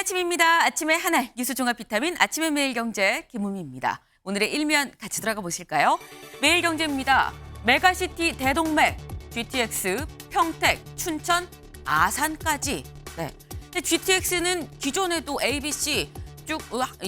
좋은 아침입니다. 아침의 하나 뉴스 종합 비타민 아침의 매일경제 김우미입니다. 오늘의 일면 같이 들어가 보실까요? 매일경제입니다. 메가시티 대동맥, GTX, 평택, 춘천, 아산까지. 네. 근데 GTX는 기존에도 ABC 쭉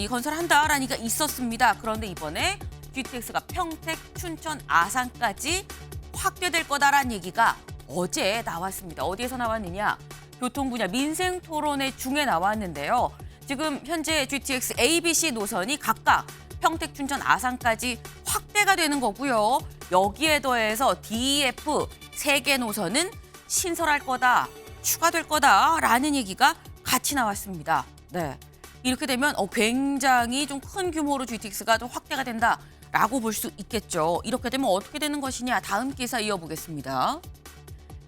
건설한다라는 얘기가 있었습니다. 그런데 이번에 GTX가 평택, 춘천, 아산까지 확대될 거다라는 얘기가 어제 나왔습니다. 어디에서 나왔느냐? 교통 분야 민생 토론회 중에 나왔는데요. 지금 현재 GTX ABC 노선이 각각 평택, 춘천, 아산까지 확대가 되는 거고요. 여기에 더해서 DEF 3개 노선은 신설할 거다, 추가될 거다라는 얘기가 같이 나왔습니다. 네, 이렇게 되면 굉장히 좀 큰 규모로 GTX가 좀 확대가 된다라고 볼 수 있겠죠. 이렇게 되면 어떻게 되는 것이냐? 다음 기사 이어보겠습니다.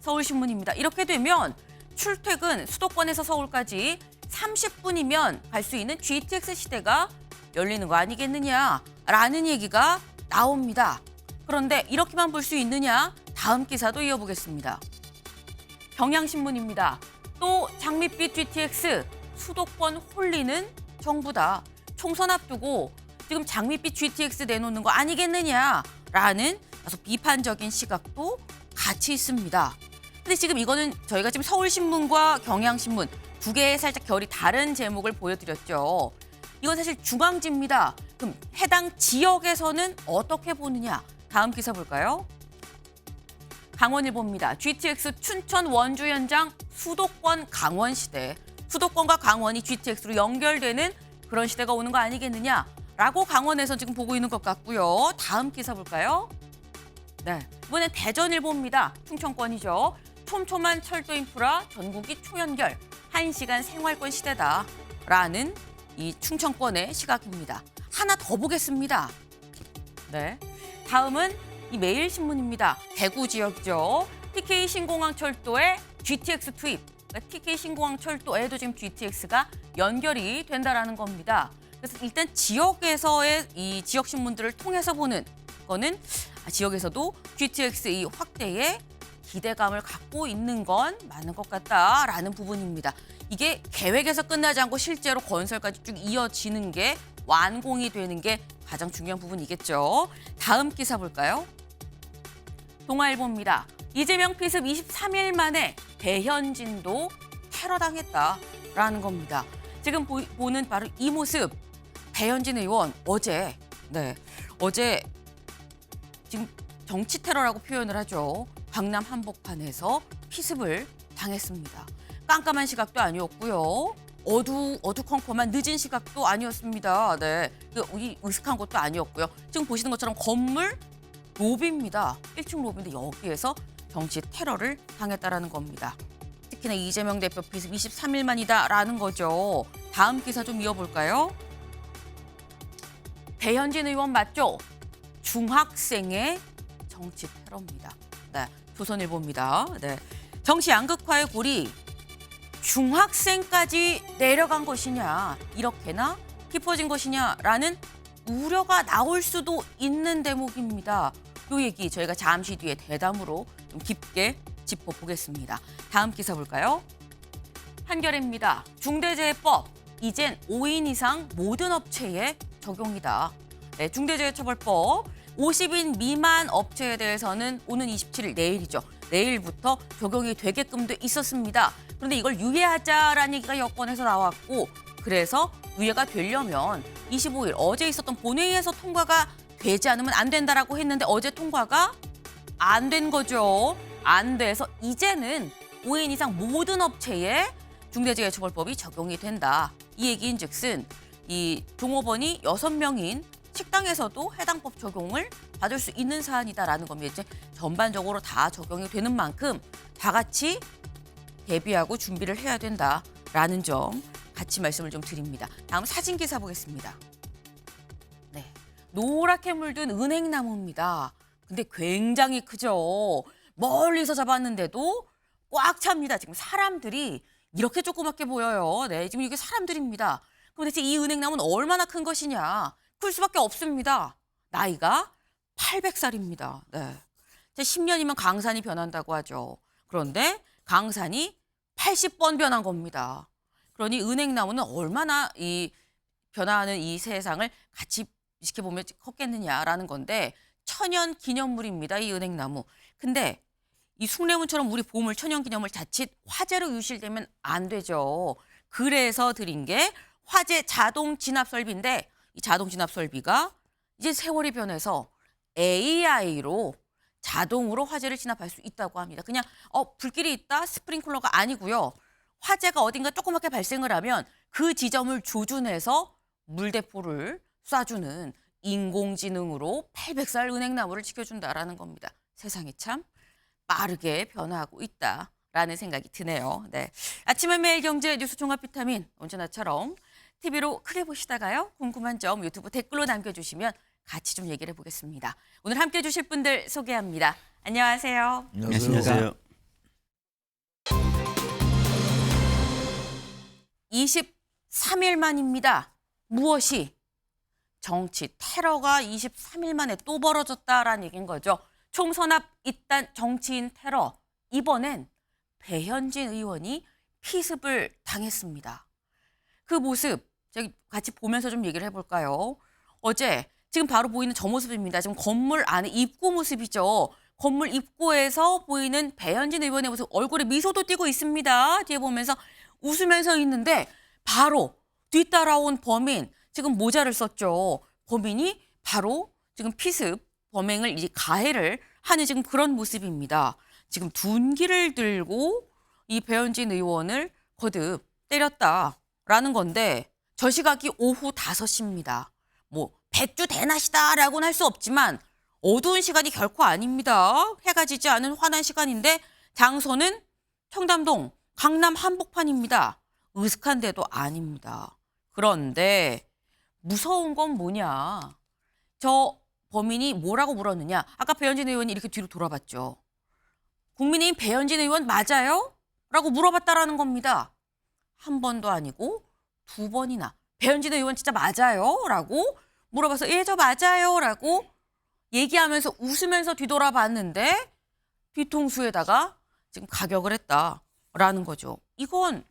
서울신문입니다. 이렇게 되면 출퇴근 수도권에서 서울까지 30분이면 갈 수 있는 GTX 시대가 열리는 거 아니겠느냐라는 얘기가 나옵니다. 그런데 이렇게만 볼 수 있느냐? 다음 기사도 이어보겠습니다. 경향신문입니다. 또 장밋빛 GTX 수도권 홀리는 정부다. 총선 앞두고 지금 장밋빛 GTX 내놓는 거 아니겠느냐라는 다소 비판적인 시각도 같이 있습니다. 근데 지금 이거는 저희가 지금 서울신문과 경향신문 두 개의 살짝 결이 다른 제목을 보여드렸죠. 이건 사실 중앙지입니다. 그럼 해당 지역에서는 어떻게 보느냐? 다음 기사 볼까요? 강원일보입니다. GTX 춘천 원주 현장 수도권 강원 시대. 수도권과 강원이 GTX로 연결되는 그런 시대가 오는 거 아니겠느냐라고 강원에서 지금 보고 있는 것 같고요. 다음 기사 볼까요? 네, 이번엔 대전일보입니다. 충청권이죠. 촘촘한 철도 인프라 전국이 초연결, 1시간 생활권 시대다라는 이 충청권의 시각입니다. 하나 더 보겠습니다. 네, 다음은 이 매일신문입니다. 대구 지역이죠. TK 신공항 철도에 GTX 투입. 그러니까 TK 신공항 철도에도 지금 GTX가 연결이 된다라는 겁니다. 그래서 일단 지역에서의 이 지역 신문들을 통해서 보는 거는 지역에서도 GTX 이 확대에 기대감을 갖고 있는 건 맞는 것 같다라는 부분입니다. 이게 계획에서 끝나지 않고 실제로 건설까지 쭉 이어지는 게 완공이 되는 게 가장 중요한 부분이겠죠. 다음 기사 볼까요? 동아일보입니다. 이재명 피습 23일 만에 배현진도 테러당했다라는 겁니다. 지금 보는 바로 이 모습. 배현진 의원 어제 지금 정치 테러라고 표현을 하죠. 강남 한복판에서 피습을 당했습니다. 깜깜한 시각도 아니었고요. 어두컴컴한 늦은 시각도 아니었습니다. 네, 이 으슥한 것도 아니었고요. 지금 보시는 것처럼 건물 로비입니다. 1층 로비인데 여기에서 정치 테러를 당했다라는 겁니다. 특히나 이재명 대표 피습 23일 만이다라는 거죠. 다음 기사 좀 이어볼까요? 배현진 의원 맞죠? 중학생의 정치 테러입니다. 네, 조선일보입니다. 네, 정치 양극화의 골이 중학생까지 내려간 것이냐, 이렇게나 깊어진 것이냐라는 우려가 나올 수도 있는 대목입니다. 이 얘기 저희가 잠시 뒤에 대담으로 좀 깊게 짚어보겠습니다. 다음 기사 볼까요? 한겨레입니다. 중대재해법, 이젠 5인 이상 모든 업체에 적용이다. 네, 중대재해처벌법 50인 미만 업체에 대해서는 오는 27일 내일이죠. 내일부터 적용이 되게끔 돼 있었습니다. 그런데 이걸 유예하자라는 얘기가 여권에서 나왔고, 그래서 유예가 되려면 25일 어제 있었던 본회의에서 통과가 되지 않으면 안 된다라고 했는데 어제 통과가 안 된 거죠. 안 돼서 이제는 5인 이상 모든 업체에 중대재해처벌법이 적용이 된다. 이 얘기인즉슨 이 종업원이 6명인 식당에서도 해당 법 적용을 받을 수 있는 사안이다라는 겁니다. 이제 전반적으로 다 적용이 되는 만큼 다 같이 대비하고 준비를 해야 된다라는 점 같이 말씀을 좀 드립니다. 다음 사진 기사 보겠습니다. 네, 노랗게 물든 은행나무입니다. 근데 굉장히 크죠. 멀리서 잡았는데도 꽉 찹니다. 지금 사람들이 이렇게 조그맣게 보여요. 네, 지금 이게 사람들입니다. 그럼 대체 이 은행나무는 얼마나 큰 것이냐? 클 수밖에 없습니다. 나이가 800살입니다. 네. 10년이면 강산이 변한다고 하죠. 그런데 강산이 80번 변한 겁니다. 그러니 은행나무는 얼마나 이 변화하는 이 세상을 같이 지켜보면 컸겠느냐라는 건데 천연 기념물입니다. 이 은행나무. 근데 이 숭례문처럼 우리 보물 천연 기념물 자칫 화재로 유실되면 안 되죠. 그래서 드린 게 화재 자동 진압 설비인데 이 자동 진압 설비가 이제 세월이 변해서 AI로 자동으로 화재를 진압할 수 있다고 합니다. 그냥 불길이 있다 스프링클러가 아니고요. 화재가 어딘가 조그맣게 발생을 하면 그 지점을 조준해서 물대포를 쏴주는 인공지능으로 800살 은행나무를 지켜준다라는 겁니다. 세상이 참 빠르게 변화하고 있다라는 생각이 드네요. 네. 아침의 매일경제 뉴스 종합 비타민 언제나처럼 TV로 크게 보시다가요. 궁금한 점 유튜브 댓글로 남겨주시면 같이 좀 얘기를 해보겠습니다. 오늘 함께해 주실 분들 소개합니다. 안녕하세요. 안녕하세요. 23일 만입니다. 무엇이? 정치 테러가 23일 만에 또 벌어졌다라는 얘기인 거죠. 총선앞 잇단 정치인 테러. 이번엔 배현진 의원이 피습을 당했습니다. 그 모습 저기 같이 보면서 좀 얘기를 해볼까요? 어제 지금 바로 보이는 저 모습입니다. 지금 건물 안에 입구 모습이죠. 건물 입구에서 보이는 배현진 의원의 모습, 얼굴에 미소도 띄고 있습니다. 뒤에 보면서 웃으면서 있는데 바로 뒤따라온 범인, 지금 모자를 썼죠. 범인이 바로 지금 피습, 범행을 이제 가해를 하는 지금 그런 모습입니다. 지금 둔기를 들고 이 배현진 의원을 거듭 때렸다라는 건데 저 시각이 오후 5시입니다. 뭐 백주 대낮이다라고는 할 수 없지만 어두운 시간이 결코 아닙니다. 해가 지지 않은 환한 시간인데 장소는 청담동 강남 한복판입니다. 으슥한 데도 아닙니다. 그런데 무서운 건 뭐냐. 저 범인이 뭐라고 물었느냐. 아까 배현진 의원이 이렇게 뒤로 돌아봤죠. 국민의힘 배현진 의원 맞아요? 라고 물어봤다라는 겁니다. 한 번도 아니고 두 번이나 배현진 의원 진짜 맞아요? 라고 물어봐서 예, 저 맞아요. 라고 얘기하면서 웃으면서 뒤돌아봤는데 뒤통수에다가 지금 가격을 했다라는 거죠. 이건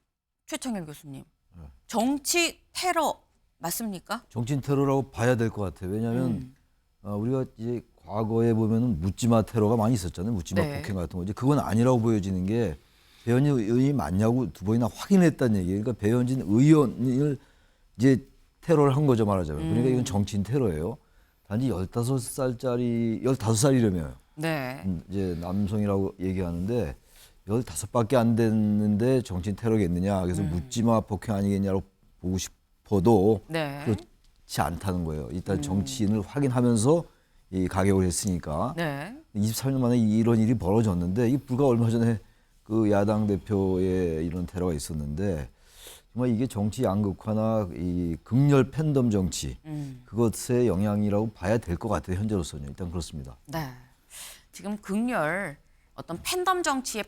최창현 교수님, 정치 테러 맞습니까? 정치 테러라고 봐야 될 것 같아요. 왜냐하면 우리가 이제 과거에 보면은 묻지마 테러가 많이 있었잖아요. 묻지마 네. 폭행 같은 거. 이제 그건 아니라고 보여지는 게 배현진 의원이 맞냐고 두 번이나 확인했다는 얘기예요. 그러니까 배현진 의원을 이제 테러를 한 거죠, 말하자면. 그러니까 이건 정치인 테러예요. 단지 15살이라며요. 네. 이제 남성이라고 얘기하는데 15밖에 안 됐는데 정치인 테러겠느냐. 그래서 묻지마 폭행 아니겠냐고 보고 싶어도 네. 그렇지 않다는 거예요. 일단 정치인을 확인하면서 이 가격을 했으니까. 네. 23년 만에 이런 일이 벌어졌는데 이 불과 얼마 전에 그 야당 대표의 이런 테러가 있었는데 정말 이게 정치 양극화나 이 극렬 팬덤 정치 그것의 영향이라고 봐야 될 것 같아요. 현재로서는 일단 그렇습니다. 네. 지금 극렬 어떤 팬덤 정치의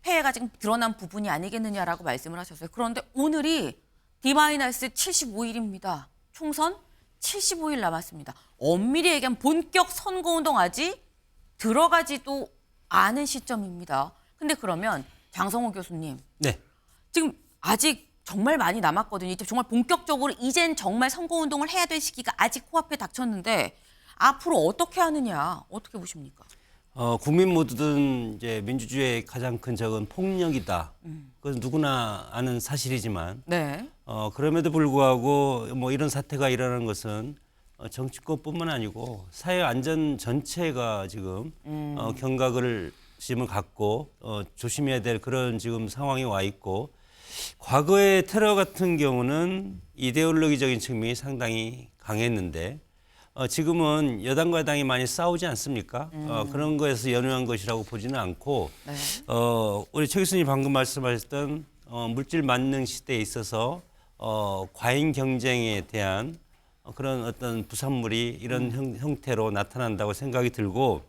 폐해가 지금 드러난 부분이 아니겠느냐라고 말씀을 하셨어요. 그런데 오늘이 D-75일입니다. 총선 75일 남았습니다. 엄밀히 얘기하면 본격 선거운동 아직 들어가지도 않은 시점입니다. 근데 그러면 장성호 교수님. 네. 지금 아직 정말 많이 남았거든요. 이제 정말 본격적으로 이젠 정말 선거운동을 해야 될 시기가 아직 코앞에 닥쳤는데 앞으로 어떻게 하느냐, 어떻게 보십니까? 국민 모두는 이제 민주주의의 가장 큰 적은 폭력이다. 그건 누구나 아는 사실이지만 네. 그럼에도 불구하고 뭐 이런 사태가 일어나는 것은 정치권뿐만 아니고 사회 안전 전체가 지금 경각심을 갖고 조심해야 될 그런 지금 상황에 와 있고 과거의 테러 같은 경우는 이데올로기적인 측면이 상당히 강했는데 지금은 여당과 야당이 많이 싸우지 않습니까? 그런 거에서 연유한 것이라고 보지는 않고 네. 우리 최 교수님 방금 말씀하셨던 물질 만능 시대에 있어서 과잉 경쟁에 대한 그런 어떤 부산물이 이런 형태로 나타난다고 생각이 들고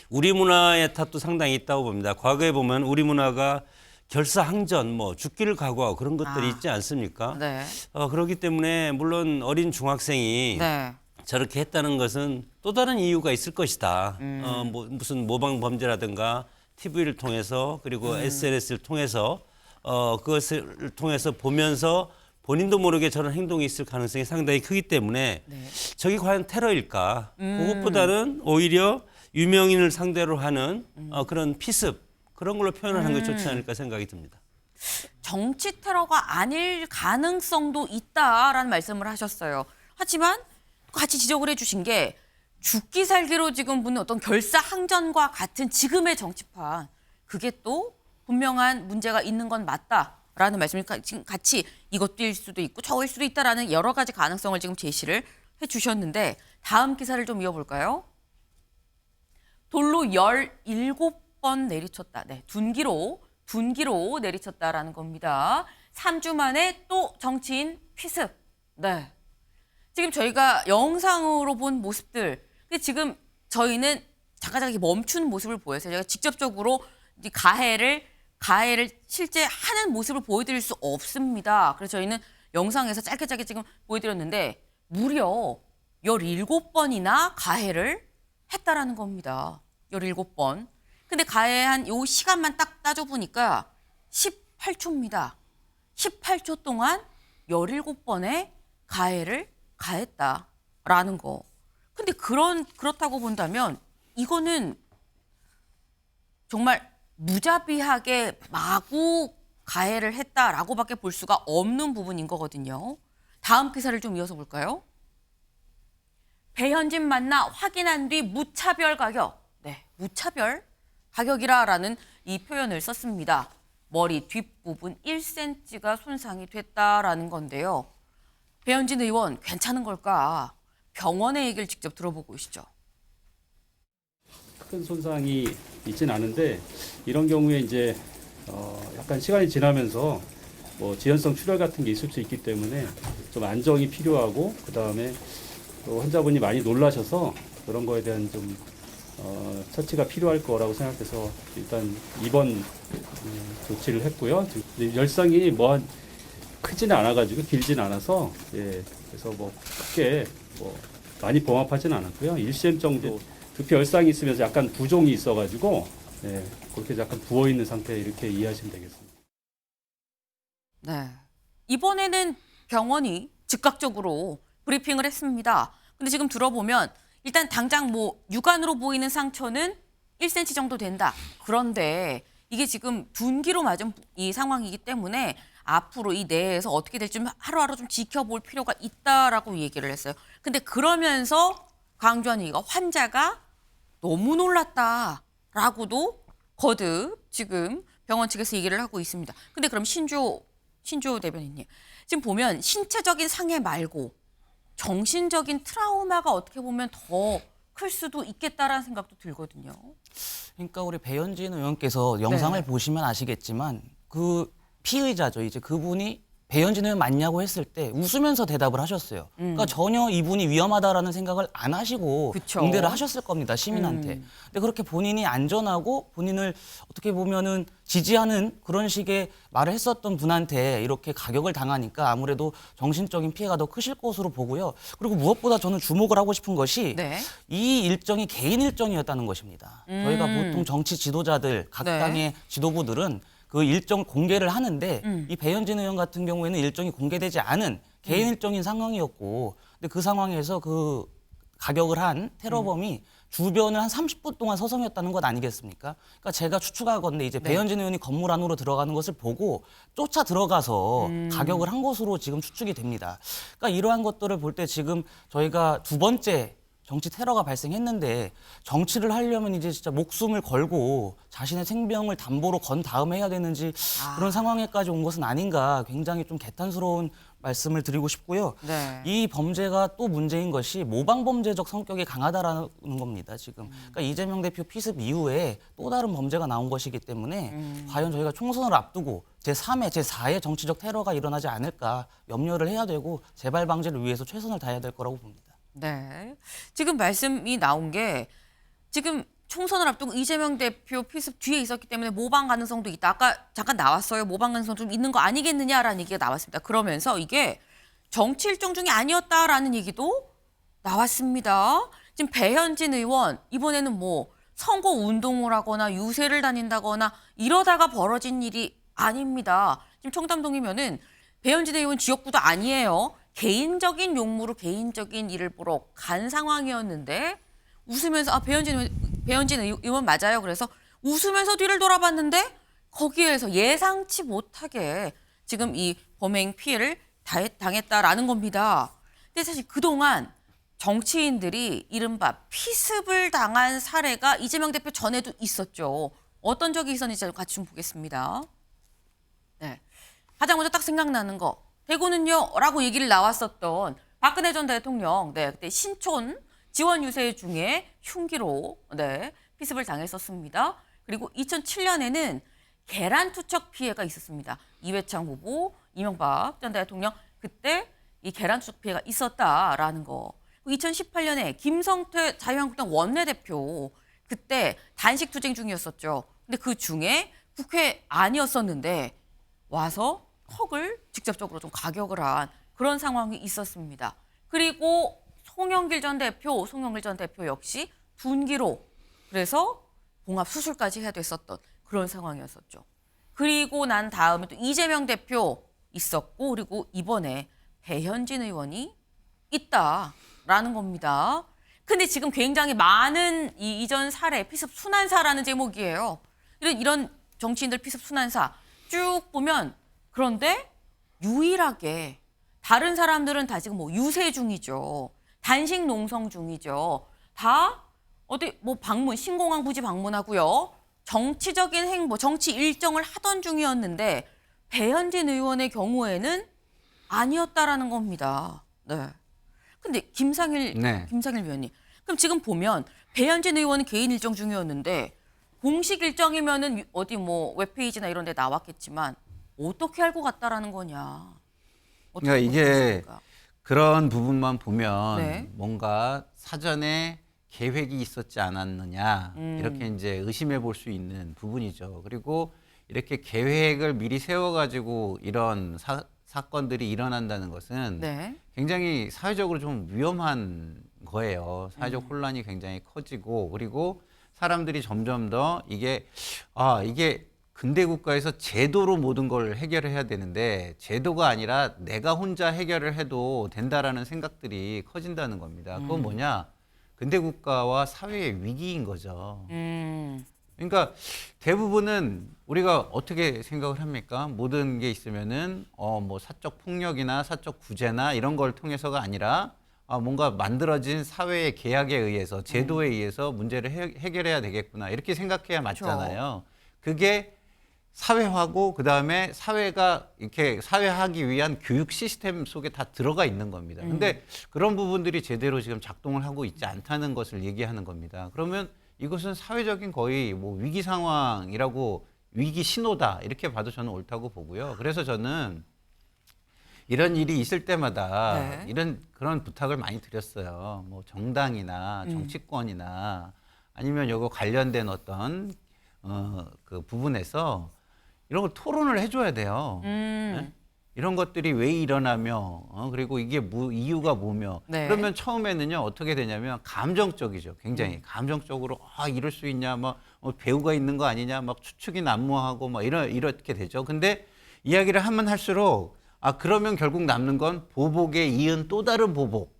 우리 문화의 탓도 상당히 있다고 봅니다. 과거에 보면 우리 문화가 결사항전, 뭐 죽기를 각오하고 그런 것들이 있지 않습니까? 네. 그렇기 때문에 물론 어린 중학생이 네. 저렇게 했다는 것은 또 다른 이유가 있을 것이다. 무슨 모방 범죄라든가 TV를 통해서 그리고 SNS를 통해서 그것을 통해서 보면서 본인도 모르게 저런 행동이 있을 가능성이 상당히 크기 때문에 네. 저게 과연 테러일까? 그것보다는 오히려 유명인을 상대로 하는 그런 피습 그런 걸로 표현하는 것이 좋지 않을까 생각이 듭니다. 정치 테러가 아닐 가능성도 있다라는 말씀을 하셨어요. 하지만 같이 지적을 해주신 게 죽기 살기로 지금 붙는 어떤 결사항전과 같은 지금의 정치판 그게 또 분명한 문제가 있는 건 맞다라는 말씀을 지금 같이 이것도일 수도 있고 저일 수도 있다라는 여러 가지 가능성을 지금 제시를 해주셨는데 다음 기사를 좀 이어볼까요? 돌로 17번 내리쳤다. 네, 둔기로 내리쳤다라는 겁니다. 3주 만에 또 정치인 피습. 네. 지금 저희가 영상으로 본 모습들, 근데 지금 저희는 잠깐 멈춘 모습을 보였어요. 제가 직접적으로 이 가해를 실제 하는 모습을 보여드릴 수 없습니다. 그래서 저희는 영상에서 짧게 지금 보여드렸는데 무려 17번이나 가해를 했다라는 겁니다. 17번. 근데 가해한 요 시간만 딱 따져보니까 18초입니다. 18초 동안 17번의 가해를 가했다라는 거. 근데 그렇다고 본다면 이거는 정말 무자비하게 마구 가해를 했다라고밖에 볼 수가 없는 부분인 거거든요. 다음 기사를 좀 이어서 볼까요? 배현진 만나 확인한 뒤 무차별 가격. 네, 무차별 가격이라는 이 표현을 썼습니다. 머리 뒷부분 1cm가 손상이 됐다라는 건데요. 배현진 의원 괜찮은 걸까? 병원의 얘기를 직접 들어보고 오시죠. 큰 손상이 있진 않은데 이런 경우에 이제 약간 시간이 지나면서 뭐 지연성 출혈 같은 게 있을 수 있기 때문에 좀 안정이 필요하고 그다음에 또 환자분이 많이 놀라셔서 그런 거에 대한 좀 처치가 필요할 거라고 생각해서 일단 입원 조치를 했고요. 열상이 크지는 않아가지고 길지는 않아서 그래서 뭐 크게 많이 봉합하지는 않았고요. 1cm 정도 두피 열상이 있으면서 약간 부종이 있어가지고 그렇게 약간 부어 있는 상태 이렇게 이해하시면 되겠습니다. 네, 이번에는 병원이 즉각적으로 브리핑을 했습니다. 근데 지금 들어보면 일단 당장 육안으로 보이는 상처는 1cm 정도 된다. 그런데 이게 지금 둔기로 맞은 이 상황이기 때문에 앞으로 이 내에서 어떻게 될지 하루하루 좀 지켜볼 필요가 있다라고 얘기를 했어요. 근데 그러면서 강조한 얘기가 환자가 너무 놀랐다라고도 거듭 지금 병원 측에서 얘기를 하고 있습니다. 근데 그럼 신조 대변인님, 지금 보면 신체적인 상해 말고 정신적인 트라우마가 어떻게 보면 더 클 수도 있겠다라는 생각도 들거든요. 그러니까 우리 배현진 의원께서 영상을 네. 보시면 아시겠지만 그 피의자죠. 이제 그분이 배현진 의원 맞냐고 했을 때 웃으면서 대답을 하셨어요. 그러니까 전혀 이분이 위험하다라는 생각을 안 하시고 그쵸. 응대를 하셨을 겁니다, 시민한테. 근데 그렇게 본인이 안전하고 본인을 어떻게 보면은 지지하는 그런 식의 말을 했었던 분한테 이렇게 가격을 당하니까 아무래도 정신적인 피해가 더 크실 것으로 보고요. 그리고 무엇보다 저는 주목을 하고 싶은 것이 네. 이 일정이 개인 일정이었다는 것입니다. 저희가 보통 정치 지도자들, 각 네. 당의 지도부들은 그 일정 공개를 하는데 이 배현진 의원 같은 경우에는 일정이 공개되지 않은 개인 일정인 상황이었고, 근데 그 상황에서 그 가격을 한 테러범이 주변을 한 30분 동안 서성였다는 것 아니겠습니까? 그러니까 제가 추측하건대 이제 배현진 의원이 건물 안으로 들어가는 것을 보고 쫓아 들어가서 가격을 한 것으로 지금 추측이 됩니다. 그러니까 이러한 것들을 볼 때 지금 저희가 두 번째 정치 테러가 발생했는데 정치를 하려면 이제 진짜 목숨을 걸고 자신의 생명을 담보로 건 다음에 해야 되는지 그런 상황에까지 온 것은 아닌가, 굉장히 좀 개탄스러운 말씀을 드리고 싶고요. 네. 이 범죄가 또 문제인 것이 모방범죄적 성격이 강하다라는 겁니다, 지금. 그러니까 이재명 대표 피습 이후에 또 다른 범죄가 나온 것이기 때문에 과연 저희가 총선을 앞두고 제3회, 제4회 정치적 테러가 일어나지 않을까 염려를 해야 되고 재발 방지를 위해서 최선을 다해야 될 거라고 봅니다. 네. 지금 말씀이 나온 게 지금 총선을 앞두고 이재명 대표 피습 뒤에 있었기 때문에 모방 가능성도 있다. 아까 잠깐 나왔어요. 모방 가능성 좀 있는 거 아니겠느냐라는 얘기가 나왔습니다. 그러면서 이게 정치 일정 중이 아니었다라는 얘기도 나왔습니다. 지금 배현진 의원 이번에는 선거 운동을 하거나 유세를 다닌다거나 이러다가 벌어진 일이 아닙니다. 지금 청담동이면은 배현진 의원 지역구도 아니에요. 개인적인 용무로 개인적인 일을 보러 간 상황이었는데 웃으면서 배현진 의원 맞아요. 그래서 웃으면서 뒤를 돌아봤는데 거기에서 예상치 못하게 지금 이 범행 피해를 당했다라는 겁니다. 근데 사실 그동안 정치인들이 이른바 피습을 당한 사례가 이재명 대표 전에도 있었죠. 어떤 적이 있었는지 같이 좀 보겠습니다. 네. 가장 먼저 딱 생각나는 거. 대구는요? 라고 얘기를 나왔었던 박근혜 전 대통령. 네. 그때 신촌 지원 유세 중에 흉기로 네, 피습을 당했었습니다. 그리고 2007년에는 계란 투척 피해가 있었습니다. 이회창 후보, 이명박 전 대통령 그때 이 계란 투척 피해가 있었다라는 거. 2018년에 김성태 자유한국당 원내대표 그때 단식 투쟁 중이었었죠. 근데 그 중에 국회 아니었었는데 와서 턱을 직접적으로 좀 가격을 한 그런 상황이 있었습니다. 그리고 송영길 전 대표 역시 분기로 그래서 봉합 수술까지 해야 됐었던 그런 상황이었었죠. 그리고 난 다음에 또 이재명 대표 있었고 그리고 이번에 배현진 의원이 있다라는 겁니다. 근데 지금 굉장히 많은 이 이전 사례, 피습 순환사라는 제목이에요. 이런 정치인들 피습 순환사 쭉 보면 그런데 유일하게 다른 사람들은 다 지금 뭐 유세 중이죠. 단식 농성 중이죠. 다 어디 뭐 방문, 신공항 부지 방문하고요. 정치적인 행보, 정치 일정을 하던 중이었는데 배현진 의원의 경우에는 아니었다라는 겁니다. 네. 근데 김상일 위원님. 그럼 지금 보면 배현진 의원은 개인 일정 중이었는데 공식 일정이면은 어디 뭐 웹페이지나 이런 데 나왔겠지만 어떻게 알고 갔다라는 거냐. 그러니까 이게 그런 부분만 보면 네. 뭔가 사전에 계획이 있었지 않았느냐 이렇게 이제 의심해 볼 수 있는 부분이죠. 그리고 이렇게 계획을 미리 세워가지고 이런 사건들이 일어난다는 것은 네. 굉장히 사회적으로 좀 위험한 거예요. 사회적 혼란이 굉장히 커지고 그리고 사람들이 점점 더 이게 근대 국가에서 제도로 모든 걸 해결을 해야 되는데 제도가 아니라 내가 혼자 해결을 해도 된다라는 생각들이 커진다는 겁니다. 그건 뭐냐? 근대 국가와 사회의 위기인 거죠. 그러니까 대부분은 우리가 어떻게 생각을 합니까? 모든 게 있으면은 뭐 사적 폭력이나 사적 구제나 이런 걸 통해서가 아니라 뭔가 만들어진 사회의 계약에 의해서 제도에 의해서 문제를 해결해야 되겠구나 이렇게 생각해야 맞잖아요. 그게 사회화고 그다음에 사회가 이렇게 사회하기 위한 교육 시스템 속에 다 들어가 있는 겁니다. 근데 그런 부분들이 제대로 지금 작동을 하고 있지 않다는 것을 얘기하는 겁니다. 그러면 이것은 사회적인 거의 뭐 위기 상황이라고 위기 신호다 이렇게 봐도 저는 옳다고 보고요. 그래서 저는 이런 일이 있을 때마다 네. 그런 부탁을 많이 드렸어요. 뭐 정당이나 정치권이나 아니면 요거 관련된 어떤 그 부분에서 이런 걸 토론을 해줘야 돼요. 네? 이런 것들이 왜 일어나며 그리고 이게 이유가 뭐며 네. 그러면 처음에는요 어떻게 되냐면 감정적이죠. 굉장히 감정적으로 이럴 수 있냐 막 배우가 있는 거 아니냐 막 추측이 난무하고 막 이렇게 되죠. 근데 이야기를 하면 할수록 그러면 결국 남는 건 보복에 이은 또 다른 보복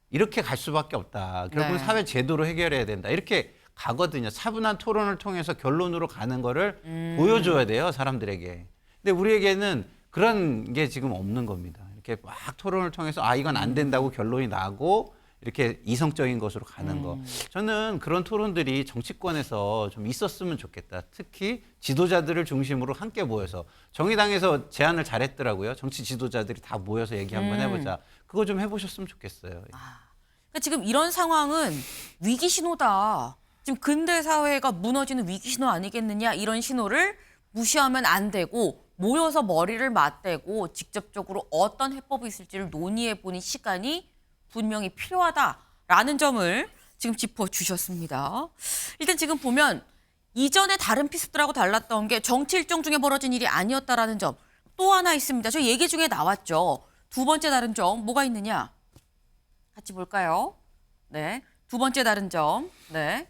이렇게 갈 수밖에 없다. 결국은 네. 사회 제도로 해결해야 된다. 이렇게 가거든요. 차분한 토론을 통해서 결론으로 가는 거를 보여줘야 돼요, 사람들에게. 근데 우리에게는 그런 게 지금 없는 겁니다. 이렇게 막 토론을 통해서 이건 안 된다고 결론이 나고 이렇게 이성적인 것으로 가는 거. 저는 그런 토론들이 정치권에서 좀 있었으면 좋겠다. 특히 지도자들을 중심으로 함께 모여서 정의당에서 제안을 잘했더라고요. 정치 지도자들이 다 모여서 얘기 한번 해보자. 그거 좀 해보셨으면 좋겠어요. 그러니까 지금 이런 상황은 위기 신호다. 지금 근대 사회가 무너지는 위기 신호 아니겠느냐 이런 신호를 무시하면 안 되고 모여서 머리를 맞대고 직접적으로 어떤 해법이 있을지를 논의해보는 시간이 분명히 필요하다라는 점을 지금 짚어주셨습니다. 일단 지금 보면 이전에 다른 피습들하고 달랐던 게 정치 일정 중에 벌어진 일이 아니었다라는 점 또 하나 있습니다. 저 얘기 중에 나왔죠. 두 번째 다른 점 뭐가 있느냐? 같이 볼까요? 네, 두 번째 다른 점. 네.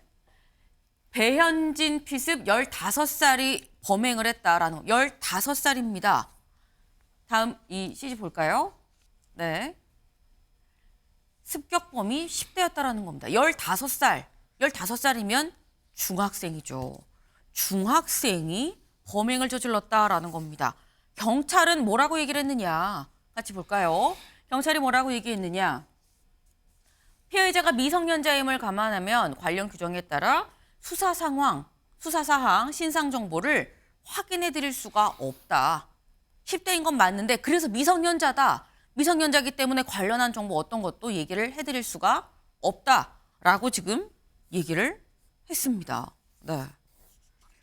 배현진 피습 15살이 범행을 했다라는 15살입니다. 다음 이 CG 볼까요? 네. 습격범이 10대였다라는 겁니다. 15살. 15살이면 중학생이죠. 중학생이 범행을 저질렀다라는 겁니다. 경찰은 뭐라고 얘기를 했느냐? 같이 볼까요? 경찰이 뭐라고 얘기했느냐? 피해자가 미성년자임을 감안하면 관련 규정에 따라 수사 사항, 신상 정보를 확인해 드릴 수가 없다. 10대인 건 맞는데 그래서 미성년자다. 미성년자이기 때문에 관련한 정보 어떤 것도 얘기를 해드릴 수가 없다라고 지금 얘기를 했습니다. 네.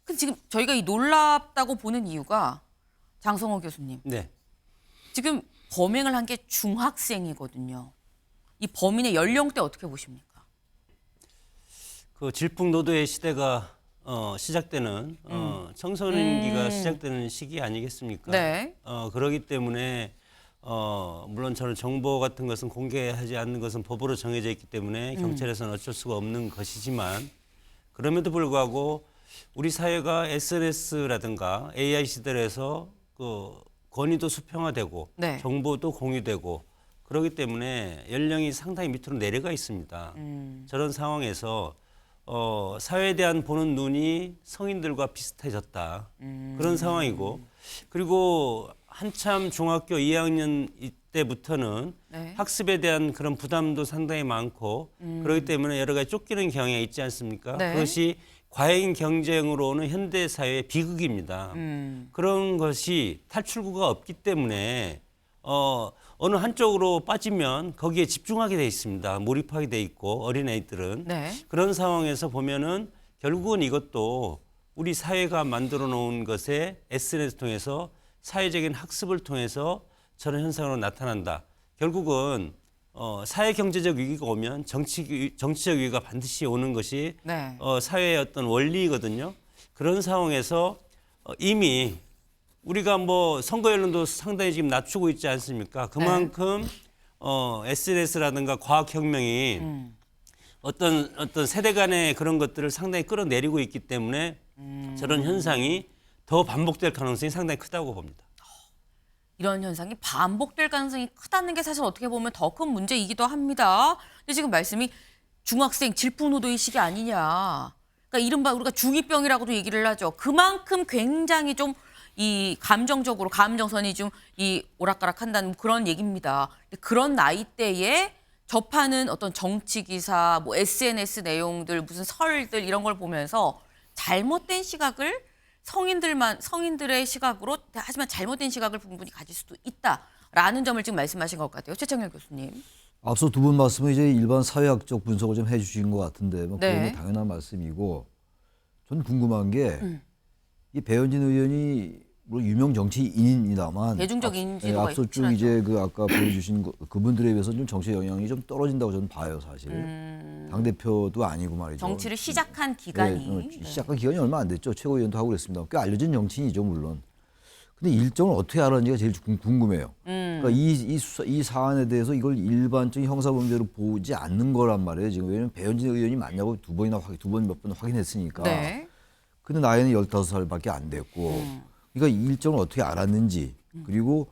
근데 지금 저희가 이 놀랍다고 보는 이유가 장성호 교수님. 네. 지금 범행을 한 게 중학생이거든요. 이 범인의 연령대 어떻게 보십니까? 그 질풍노도의 시대가 시작되는 청소년기가 시작되는 시기 아니겠습니까? 네. 그렇기 때문에 물론 저는 정보 같은 것은 공개하지 않는 것은 법으로 정해져 있기 때문에 경찰에서는 어쩔 수가 없는 것이지만 그럼에도 불구하고 우리 사회가 SNS라든가 AI 시대에서 그 권위도 수평화되고 네. 정보도 공유되고 그렇기 때문에 연령이 상당히 밑으로 내려가 있습니다. 저런 상황에서 사회에 대한 보는 눈이 성인들과 비슷해졌다. 그런 상황이고 그리고 한참 중학교 2학년 이때부터는 네. 학습에 대한 그런 부담도 상당히 많고 그렇기 때문에 여러 가지 쫓기는 경향이 있지 않습니까? 네. 그것이 과잉 경쟁으로 오는 현대 사회의 비극입니다. 그런 것이 탈출구가 없기 때문에 어느 한쪽으로 빠지면 거기에 집중하게 돼 있습니다. 몰입하게 돼 있고 어린아이들은 네. 그런 상황에서 보면은 결국은 이것도 우리 사회가 만들어 놓은 것에 SNS 통해서 사회적인 학습을 통해서 저런 현상으로 나타난다. 결국은 사회 경제적 위기가 오면 정치적 위기가 반드시 오는 것이 네. 사회의 어떤 원리거든요. 그런 상황에서 이미 우리가 뭐 선거 연령도 상당히 지금 낮추고 있지 않습니까? 그만큼 SNS라든가 과학혁명이 어떤 세대 간의 그런 것들을 상당히 끌어내리고 있기 때문에 저런 현상이 더 반복될 가능성이 상당히 크다고 봅니다. 이런 현상이 반복될 가능성이 크다는 게 사실 어떻게 보면 더 큰 문제이기도 합니다. 근데 지금 말씀이 중학생 질풍노도의 시기 아니냐. 그러니까 이른바 우리가 중2병이라고도 얘기를 하죠. 그만큼 굉장히 좀 이 감정적으로 감정선이 좀 이 오락가락한다는 그런 얘기입니다. 근데 그런 나이대에 접하는 어떤 정치 기사, 뭐 SNS 내용들, 무슨 설들 이런 걸 보면서 잘못된 시각을 성인들의 시각으로 하지만 잘못된 시각을 충분히 가질 수도 있다라는 점을 지금 말씀하신 것 같아요. 최창렬 교수님. 앞서 두 분 말씀은 이제 일반 사회학적 분석을 좀 해주신 것 같은데 뭐 네. 그건 뭐 당연한 말씀이고 저는 궁금한 게 이 배현진 의원이 물론 유명 정치인입니다만 대중적 인지도가 앞서 쭉 있긴 이제 그 아까 보여주신 그분들에 비해서 좀 정치 영향이 좀 떨어진다고 저는 봐요 사실. 당 대표도 아니고 말이죠. 정치를 시작한 기간이 시작한 기간이 얼마 안 됐죠. 최고위원도 하고 그랬습니다. 꽤 알려진 정치인이죠 물론. 근데 일정을 어떻게 알았는지가 제일 궁금해요. 그러니까 이 사안에 대해서 이걸 일반적인 형사범죄로 보지 않는 거란 말이에요. 지금 왜냐하면 배현진 의원이 맞냐고 두 번 몇 번 확인했으니까. 네. 근데 나이는 15살밖에 안 됐고. 그러니까 이 일정을 어떻게 알았는지 그리고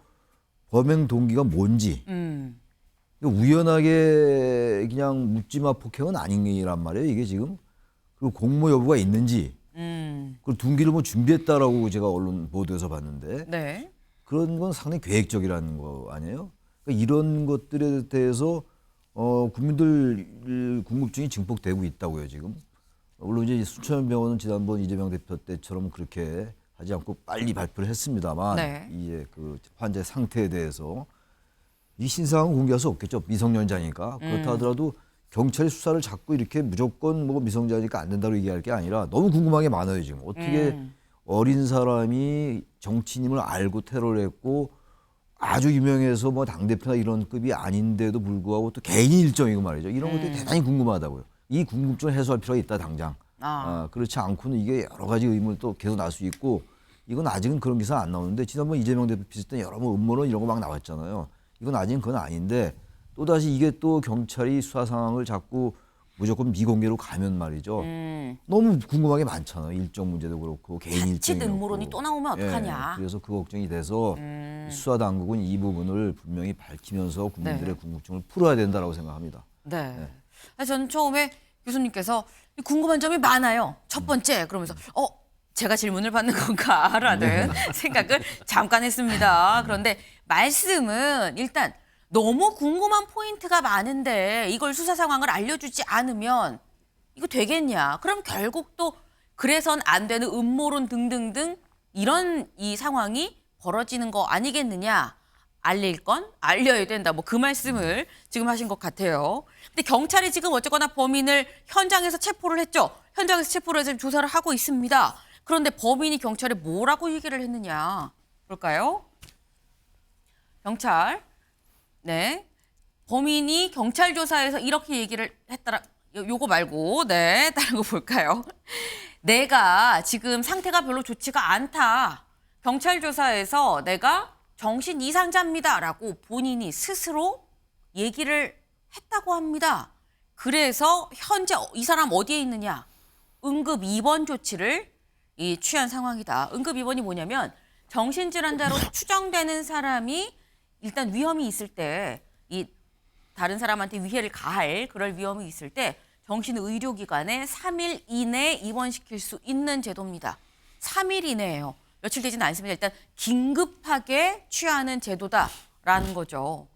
범행 동기가 뭔지. 그러니까 우연하게 그냥 묻지마 폭행은 아니란 말이에요. 이게 지금. 그리고 공모 여부가 있는지. 그 둔기를 뭐 준비했다라고 제가 언론 보도에서 봤는데 네. 그런 건 상당히 계획적이라는 거 아니에요? 그러니까 이런 것들에 대해서 국민들 궁금증이 증폭되고 있다고요 지금. 물론 이제 순천병원은 지난번 이재명 대표 때처럼 그렇게 하지 않고 빨리 발표를 했습니다만 네. 이제 그 환자의 상태에 대해서 이 신상은 공개할 수 없겠죠. 미성년자니까. 그렇다 하더라도 경찰이 수사를 자꾸 이렇게 무조건 뭐 미성년자니까 안 된다고 얘기할 게 아니라 너무 궁금한 게 많아요 지금. 어떻게 어린 사람이 정치인임을 알고 테러를 했고 아주 유명해서 뭐 당대표나 이런 급이 아닌데도 불구하고 또 개인 일정이고 말이죠. 이런 것들이 대단히 궁금하다고요. 이 궁금증을 해소할 필요가 있다 당장. 그렇지 않고는 이게 여러 가지 의문이 또 계속 날 수 있고 이건 아직은 그런 기사 안 나오는데 지난번 이재명 대표 비슷한 여러 뭐 음모론 이런 거 막 나왔잖아요. 이건 아직은 그건 아닌데 또다시 이게 또 경찰이 수사 상황을 자꾸 무조건 미공개로 가면 말이죠. 너무 궁금한 게 많잖아요. 일정 문제도 그렇고 개인 일정이 자칫 그렇고. 음모론이 또 나오면 어떡하냐. 그래서 그 걱정이 돼서 수사 당국은 이 부분을 분명히 밝히면서 국민들의 네. 궁금증을 풀어야 된다라고 생각합니다. 네. 그래서 저는 처음에 교수님께서 궁금한 점이 많아요. 첫 번째 그러면서 제가 질문을 받는 건가라는 생각을 잠깐 했습니다. 그런데 말씀은 일단 너무 궁금한 포인트가 많은데 이걸 수사 상황을 알려주지 않으면 이거 되겠냐? 그럼 결국 또 그래선 안 되는 음모론 등등등 이런 이 상황이 벌어지는 거 아니겠느냐? 알릴 건 알려야 된다. 뭐 그 말씀을 지금 하신 것 같아요. 근데 경찰이 지금 어쨌거나 범인을 현장에서 체포를 했죠. 현장에서 체포를 해서 조사를 하고 있습니다. 그런데 범인이 경찰에 뭐라고 얘기를 했느냐? 볼까요? 경찰. 네. 범인이 경찰 조사에서 이렇게 얘기를 했더라. 요거 말고, 네. 다른 거 볼까요? 내가 지금 상태가 별로 좋지가 않다. 경찰 조사에서 내가 정신 이상자입니다라고 본인이 스스로 얘기를 했다고 합니다. 그래서 현재 이 사람 어디에 있느냐? 응급 입원 조치를 취한 상황이다. 응급 입원이 뭐냐면 정신질환자로 추정되는 사람이 일단 위험이 있을 때 이 다른 사람한테 위해를 가할 그럴 위험이 있을 때 정신의료기관에 3일 이내에 입원시킬 수 있는 제도입니다. 3일 이내예요. 며칠 되지는 않습니다. 일단 긴급하게 취하는 제도다라는 거죠.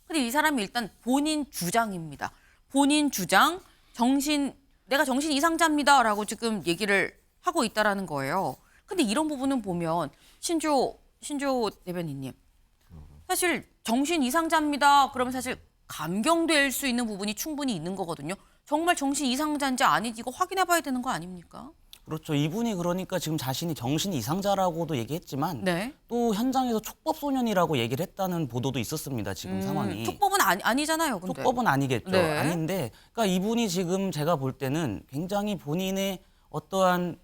근데 이 사람이 일단 본인 주장입니다. 본인 주장, 내가 정신 이상자입니다라고 지금 얘기를 하고 있다라는 거예요. 근데 이런 부분은 보면 신조 대변인님, 사실 정신 이상자입니다. 그러면 사실 감경될 수 있는 부분이 충분히 있는 거거든요. 정말 정신 이상자인지 아닌지 이거 확인해봐야 되는 거 아닙니까? 그렇죠. 이분이 그러니까 지금 자신이 정신 이상자라고도 얘기했지만 네. 또 현장에서 촉법소년이라고 얘기를 했다는 보도도 있었습니다. 지금 상황이. 촉법은 아니잖아요. 근데. 촉법은 아니겠죠. 네. 아닌데 그러니까 이분이 지금 제가 볼 때는 굉장히 본인의 어떠한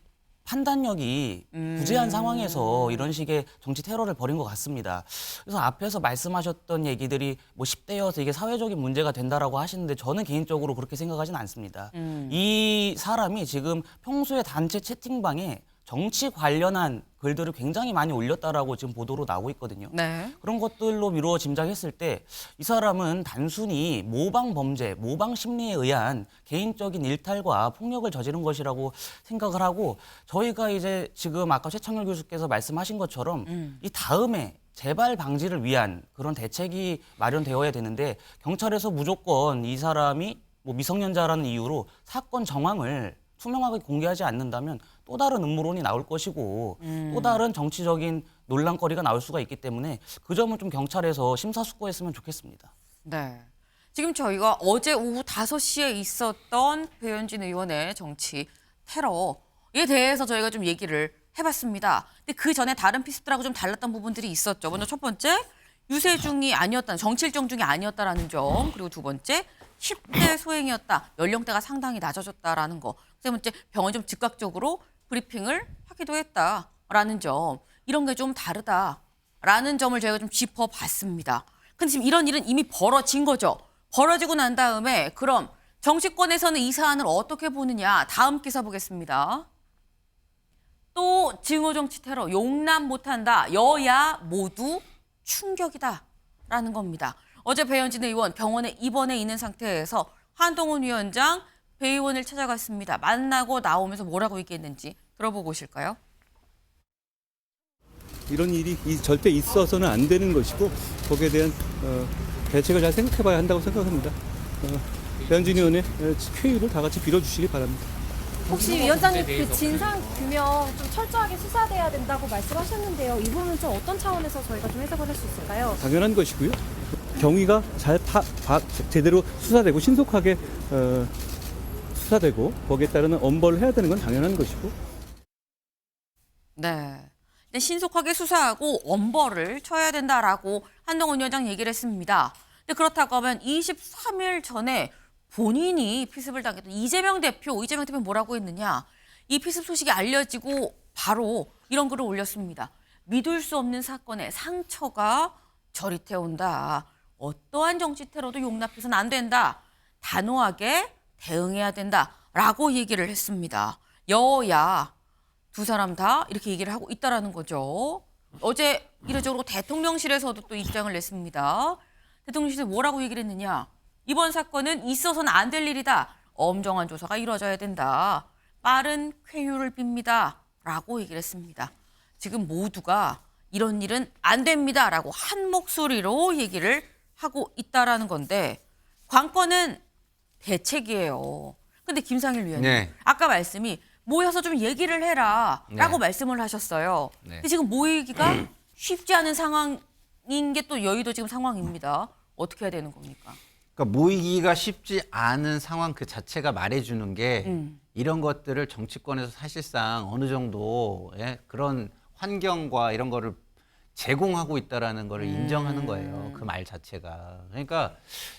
판단력이 부재한 상황에서 이런 식의 정치 테러를 벌인 것 같습니다. 그래서 앞에서 말씀하셨던 얘기들이 뭐 10대여서 이게 사회적인 문제가 된다라고 하시는데 저는 개인적으로 그렇게 생각하지는 않습니다. 이 사람이 지금 평소에 단체 채팅방에 정치 관련한 글들을 굉장히 많이 올렸다라고 지금 보도로 나오고 있거든요. 네. 그런 것들로 미루어 짐작했을 때 이 사람은 단순히 모방 범죄, 모방 심리에 의한 개인적인 일탈과 폭력을 저지른 것이라고 생각을 하고 저희가 이제 지금 아까 최창렬 교수께서 말씀하신 것처럼 이 다음에 재발 방지를 위한 그런 대책이 마련되어야 되는데 경찰에서 무조건 이 사람이 뭐 미성년자라는 이유로 사건 정황을 투명하게 공개하지 않는다면 또 다른 음모론이 나올 것이고 또 다른 정치적인 논란거리가 나올 수가 있기 때문에 그 점은 좀 경찰에서 심사숙고했으면 좋겠습니다. 네. 지금 저희가 어제 오후 5시에 있었던 배현진 의원의 정치 테러에 대해서 저희가 좀 얘기를 해봤습니다. 근데 그 전에 다른 피스들하고 좀 달랐던 부분들이 있었죠. 먼저 첫 번째, 유세중이 아니었다는, 정치 일정 중이 아니었다라는 점. 그리고 두 번째, 10대 소행이었다. 연령대가 상당히 낮아졌다라는 거. 세 번째, 병원 좀 즉각적으로 브리핑을 하기도 했다라는 점. 이런 게 좀 다르다라는 점을 저희가 좀 짚어봤습니다. 근데 지금 이런 일은 이미 벌어진 거죠. 벌어지고 난 다음에 그럼 정치권에서는 이 사안을 어떻게 보느냐. 다음 기사 보겠습니다. 또 증오정치 테러 용납 못한다. 여야 모두 충격이다라는 겁니다. 어제 배현진 의원 병원에 입원해 있는 상태에서 한동훈 위원장 배 의원을 찾아갔습니다. 만나고 나오면서 뭐라고 얘기했는지 들어보고 오실까요? 이런 일이 절대 있어서는 안 되는 것이고 거기에 대한 대책을 잘 생각해봐야 한다고 생각합니다. 배현진 의원의 쾌유를 다 같이 빌어주시기 바랍니다. 혹시 위원장님 그 진상 규명 좀 철저하게 수사돼야 된다고 말씀하셨는데요. 이 부분은 좀 어떤 차원에서 저희가 좀 해석을 할 수 있을까요? 당연한 것이고요. 경위가 잘 제대로 수사되고 신속하게 수사되고 거기에 따르는 엄벌을 해야 되는 건 당연한 것이고. 네. 신속하게 수사하고 엄벌을 쳐야 된다라고 한동훈 위원장 얘기를 했습니다. 근데 그렇다고 하면 23일 전에 본인이 피습을 당했던 이재명 대표 뭐라고 했느냐. 이 피습 소식이 알려지고 바로 이런 글을 올렸습니다. 믿을 수 없는 사건에 상처가 저릿해 온다. 어떠한 정치 테러도 용납해서는 안 된다. 단호하게 대응해야 된다라고 얘기를 했습니다. 여야 두 사람 다 이렇게 얘기를 하고 있다라는 거죠. 어제 이례적으로 대통령실에서도 또 입장을 냈습니다. 대통령실에서 뭐라고 얘기를 했느냐. 이번 사건은 있어서는 안 될 일이다. 엄정한 조사가 이루어져야 된다. 빠른 쾌유를 빕니다. 라고 얘기를 했습니다. 지금 모두가 이런 일은 안 됩니다. 라고 한 목소리로 얘기를 하고 있다라는 건데 관건은 대책이에요. 근데 김상일 위원님, 네. 아까 말씀이 모여서 좀 얘기를 해라 라고 네. 말씀을 하셨어요. 네. 근데 지금 모이기가 쉽지 않은 상황인 게 또 여의도 지금 상황입니다. 어떻게 해야 되는 겁니까? 그러니까 모이기가 쉽지 않은 상황 그 자체가 말해주는 게 이런 것들을 정치권에서 사실상 어느 정도 그런 환경과 이런 거를 제공하고 있다라는 거를 인정하는 거예요. 그 말 자체가. 그러니까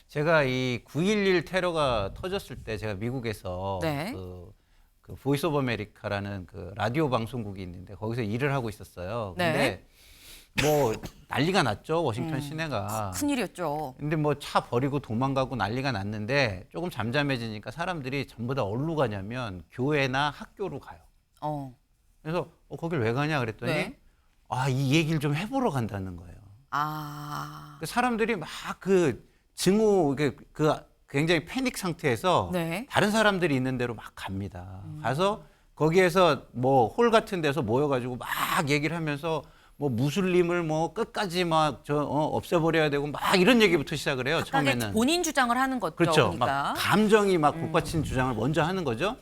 제가 이 9.11 테러가 터졌을 때 제가 미국에서 네. 그 보이스 오브 아메리카라는 그 라디오 방송국이 있는데 거기서 일을 하고 있었어요. 네. 근데 뭐 난리가 났죠. 워싱턴 시내가. 큰일이었죠. 근데 뭐 차 버리고 도망가고 난리가 났는데 조금 잠잠해지니까 사람들이 전부 다 어디로 가냐면 교회나 학교로 가요. 그래서 거길 왜 가냐 그랬더니 네. 이 얘기를 좀 해보러 간다는 거예요. 아, 사람들이 막 그 증오 그 굉장히 패닉 상태에서 네. 다른 사람들이 있는 데로 막 갑니다. 가서 거기에서 뭐 홀 같은 데서 모여가지고 막 얘기를 하면서 뭐 무슬림을 뭐 끝까지 막 없애버려야 되고 막 이런 얘기부터 시작을 해요. 각각의 처음에는. 본인 주장을 하는 거죠. 그렇죠. 그러니까. 막 감정이 막 복받친 주장을 먼저 하는 거죠.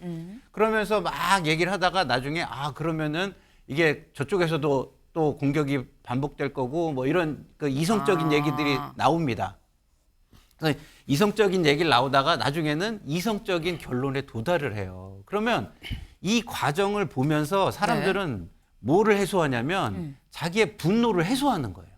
그러면서 막 얘기를 하다가 나중에 그러면은 이게 저쪽에서도 또 공격이 반복될 거고 뭐 이런 그 이성적인 얘기들이 나옵니다. 그래서 이성적인 얘기를 나오다가 나중에는 이성적인 결론에 도달을 해요. 그러면 이 과정을 보면서 사람들은 뭐를 해소하냐면 자기의 분노를 해소하는 거예요.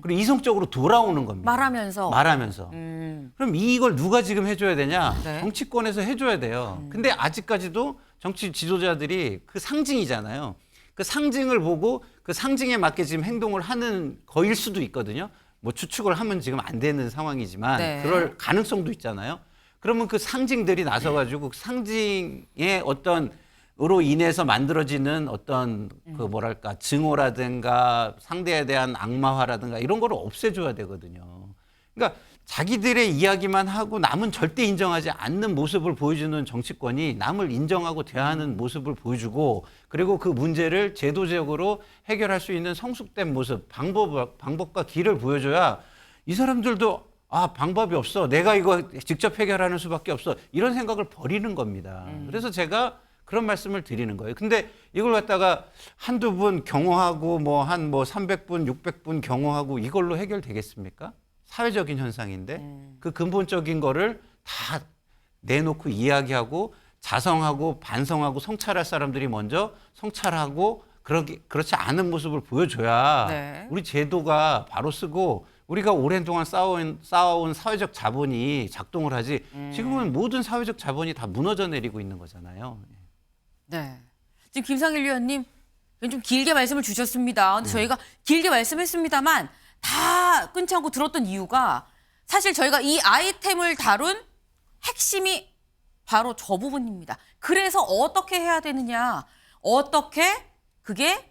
그리고 이성적으로 돌아오는 겁니다. 말하면서. 그럼 이걸 누가 지금 해줘야 되냐? 네. 정치권에서 해줘야 돼요. 근데 아직까지도 정치 지도자들이 그 상징이잖아요. 그 상징을 보고 그 상징에 맞게 지금 행동을 하는 거일 수도 있거든요. 뭐 추측을 하면 지금 안 되는 상황이지만 네. 그럴 가능성도 있잖아요. 그러면 그 상징들이 나서가지고 그 상징의 어떤 으로 인해서 만들어지는 어떤 그 뭐랄까 증오라든가 상대에 대한 악마화라든가 이런 거를 없애줘야 되거든요. 그러니까 자기들의 이야기만 하고 남은 절대 인정하지 않는 모습을 보여주는 정치권이 남을 인정하고 대하는 모습을 보여주고 그리고 그 문제를 제도적으로 해결할 수 있는 성숙된 모습, 방법과 길을 보여줘야 이 사람들도 방법이 없어. 내가 이거 직접 해결하는 수밖에 없어. 이런 생각을 버리는 겁니다. 그래서 제가 그런 말씀을 드리는 거예요. 근데 이걸 갖다가 한두 분 경호하고 뭐 한 300분, 600분 경호하고 이걸로 해결되겠습니까? 사회적인 현상인데 그 근본적인 거를 다 내놓고 이야기하고 자성하고 반성하고 성찰할 사람들이 먼저 성찰하고 그렇지 않은 모습을 보여줘야 네. 우리 제도가 바로 쓰고 우리가 오랜 동안 쌓아온 사회적 자본이 작동을 하지 지금은 모든 사회적 자본이 다 무너져 내리고 있는 거잖아요. 네. 지금 김상일 위원님 좀 길게 말씀을 주셨습니다. 근데 저희가 길게 말씀했습니다만 다 끊지 않고 들었던 이유가 사실 저희가 이 아이템을 다룬 핵심이 바로 저 부분입니다. 그래서 어떻게 해야 되느냐, 어떻게 그게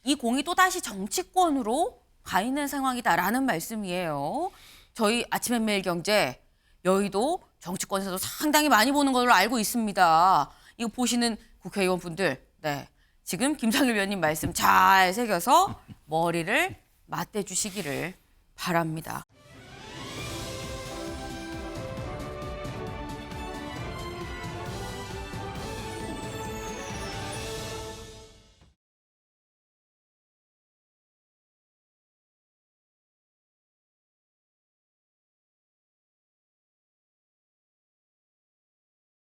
이 공이 또다시 정치권으로 가 있는 상황이다라는 말씀이에요. 저희 아침엔 매일경제 여의도 정치권에서도 상당히 많이 보는 걸로 알고 있습니다. 이거 보시는 국회의원분들, 지금 김상일 위원님 말씀 잘 새겨서 머리를 맞대주시기를 바랍니다.